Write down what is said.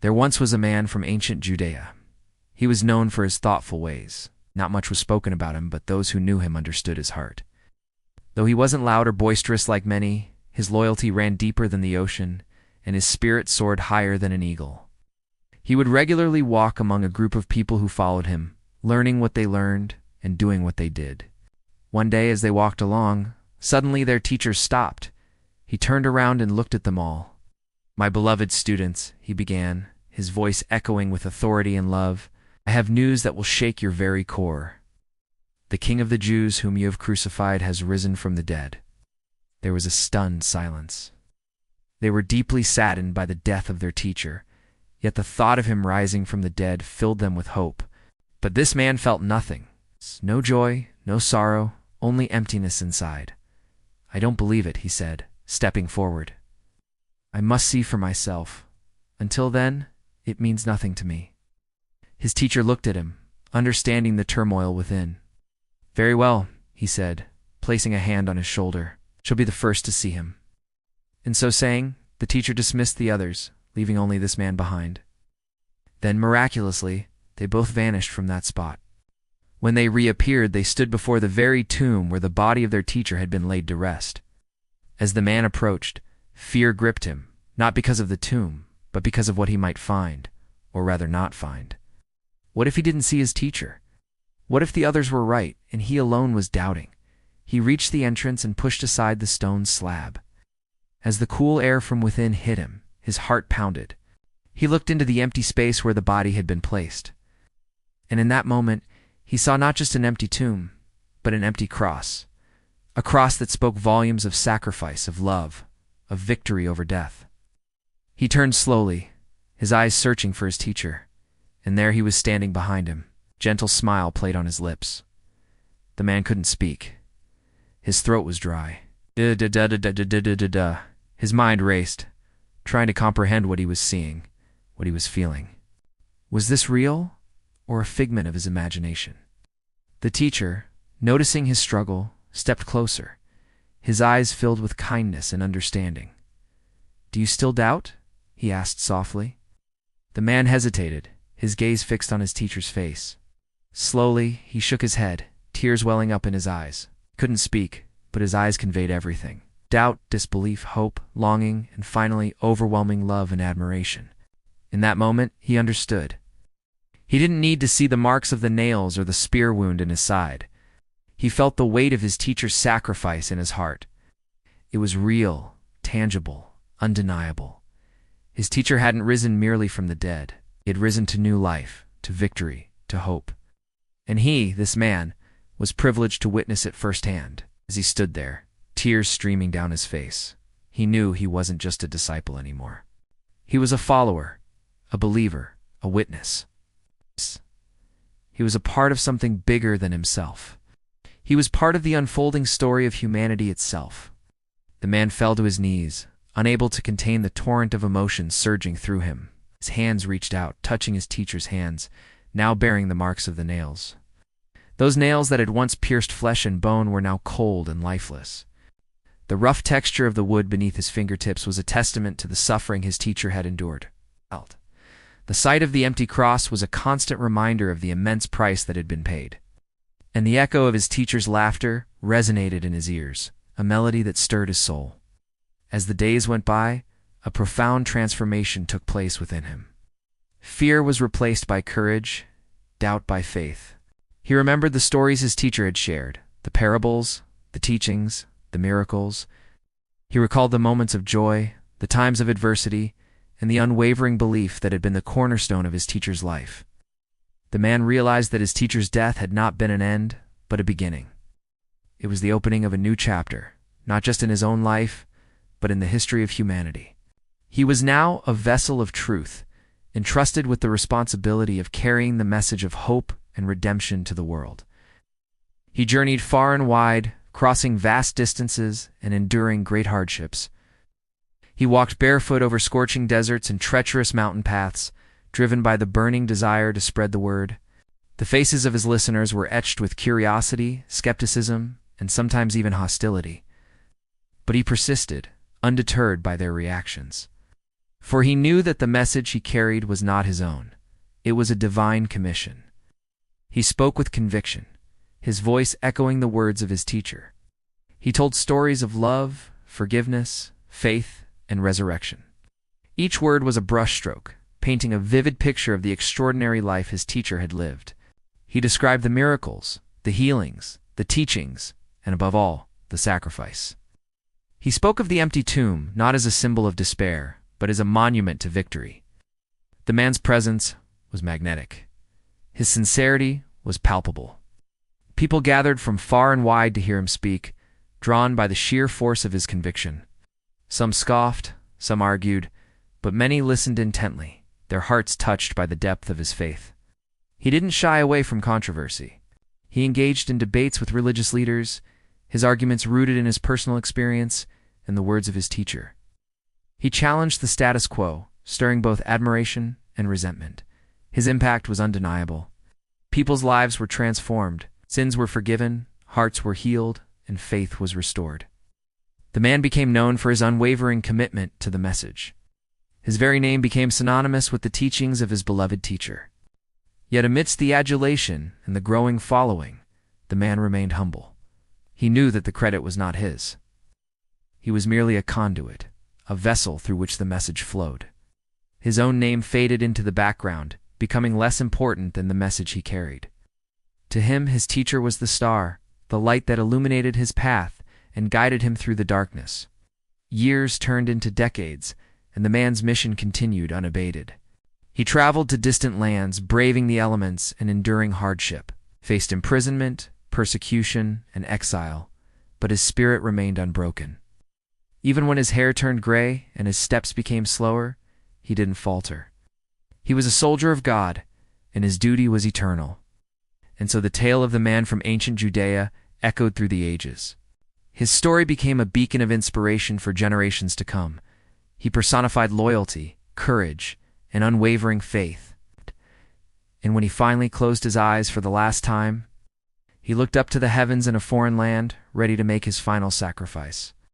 There once was a man from ancient Judea. He was known for his thoughtful ways. Not much was spoken about him, but those who knew him understood his heart. Though he wasn't loud or boisterous like many, his loyalty ran deeper than the ocean, and his spirit soared higher than an eagle. He would regularly walk among a group of people who followed him, learning what they learned and doing what they did. One day, as they walked along, suddenly their teacher stopped. He turned around and looked at them all. "My beloved students," he began, his voice echoing with authority and love, "I have news that will shake your very core. The King of the Jews whom you have crucified has risen from the dead." There was a stunned silence. They were deeply saddened by the death of their teacher, yet the thought of him rising from the dead filled them with hope. But this man felt nothing. No joy, no sorrow, only emptiness inside. "I don't believe it," he said, stepping forward. "I must see for myself. Until then, it means nothing to me." His teacher looked at him, understanding the turmoil within. "Very well," he said, placing a hand on his shoulder. "She'll be the first to see him." And so saying, the teacher dismissed the others, leaving only this man behind. Then, miraculously, they both vanished from that spot. When they reappeared, they stood before the very tomb where the body of their teacher had been laid to rest. As the man approached, fear gripped him, not because of the tomb, but because of what he might find, or rather not find. What if he didn't see his teacher? What if the others were right, and he alone was doubting? He reached the entrance and pushed aside the stone slab. As the cool air from within hit him, his heart pounded. He looked into the empty space where the body had been placed. And in that moment, he saw not just an empty tomb, but an empty cross. A cross that spoke volumes of sacrifice, of love, of victory over death. He turned slowly, his eyes searching for his teacher, and there he was standing behind him. Gentle smile played on his lips. The man couldn't speak. His throat was dry. His mind raced, trying to comprehend what he was seeing, what he was feeling. Was this real, or a figment of his imagination? The teacher, noticing his struggle, stepped closer, his eyes filled with kindness and understanding. "Do you still doubt?" he asked softly. The man hesitated, his gaze fixed on his teacher's face. Slowly, he shook his head, tears welling up in his eyes. Couldn't speak, but his eyes conveyed everything. Doubt, disbelief, hope, longing, and finally overwhelming love and admiration. In that moment, he understood. He didn't need to see the marks of the nails or the spear wound in his side. He felt the weight of his teacher's sacrifice in his heart. It was real, tangible, undeniable. His teacher hadn't risen merely from the dead. He had risen to new life, to victory, to hope. And he, this man, was privileged to witness it firsthand. As he stood there, tears streaming down his face, he knew he wasn't just a disciple anymore. He was a follower, a believer, a witness. He was a part of something bigger than himself. He was part of the unfolding story of humanity itself. The man fell to his knees, unable to contain the torrent of emotion surging through him. His hands reached out, touching his teacher's hands, now bearing the marks of the nails. Those nails that had once pierced flesh and bone were now cold and lifeless. The rough texture of the wood beneath his fingertips was a testament to the suffering his teacher had endured. The sight of the empty cross was a constant reminder of the immense price that had been paid. And the echo of his teacher's laughter resonated in his ears, a melody that stirred his soul. As the days went by, a profound transformation took place within him. Fear was replaced by courage, doubt by faith. He remembered the stories his teacher had shared, the parables, the teachings, the miracles. He recalled the moments of joy, the times of adversity, and the unwavering belief that had been the cornerstone of his teacher's life. The man realized that his teacher's death had not been an end, but a beginning. It was the opening of a new chapter, not just in his own life, but in the history of humanity. He was now a vessel of truth, entrusted with the responsibility of carrying the message of hope and redemption to the world. He journeyed far and wide, crossing vast distances and enduring great hardships. He walked barefoot over scorching deserts and treacherous mountain paths, driven by the burning desire to spread the word. The faces of his listeners were etched with curiosity, skepticism, and sometimes even hostility. But he persisted, undeterred by their reactions. For he knew that the message he carried was not his own. It was a divine commission. He spoke with conviction, his voice echoing the words of his teacher. He told stories of love, forgiveness, faith, and resurrection. Each word was a brushstroke, painting a vivid picture of the extraordinary life his teacher had lived. He described the miracles, the healings, the teachings, and above all, the sacrifice. He spoke of the empty tomb not as a symbol of despair, but as a monument to victory. The man's presence was magnetic. His sincerity was palpable. People gathered from far and wide to hear him speak, drawn by the sheer force of his conviction. Some scoffed, some argued, but many listened intently, their hearts touched by the depth of his faith. He didn't shy away from controversy. He engaged in debates with religious leaders, his arguments rooted in his personal experience and the words of his teacher. He challenged the status quo, stirring both admiration and resentment. His impact was undeniable. People's lives were transformed, sins were forgiven, hearts were healed, and faith was restored. The man became known for his unwavering commitment to the message. His very name became synonymous with the teachings of his beloved teacher. Yet amidst the adulation and the growing following, the man remained humble. He knew that the credit was not his. He was merely a conduit, a vessel through which the message flowed. His own name faded into the background, becoming less important than the message he carried. To him, his teacher was the star, the light that illuminated his path and guided him through the darkness. Years turned into decades, and the man's mission continued unabated. He traveled to distant lands, braving the elements and enduring hardship, faced imprisonment, persecution, and exile, but his spirit remained unbroken. Even when his hair turned gray and his steps became slower, he didn't falter. He was a soldier of God, and his duty was eternal. And so the tale of the man from ancient Judea echoed through the ages. His story became a beacon of inspiration for generations to come. He personified loyalty, courage, and unwavering faith. And when he finally closed his eyes for the last time, he looked up to the heavens in a foreign land, ready to make his final sacrifice.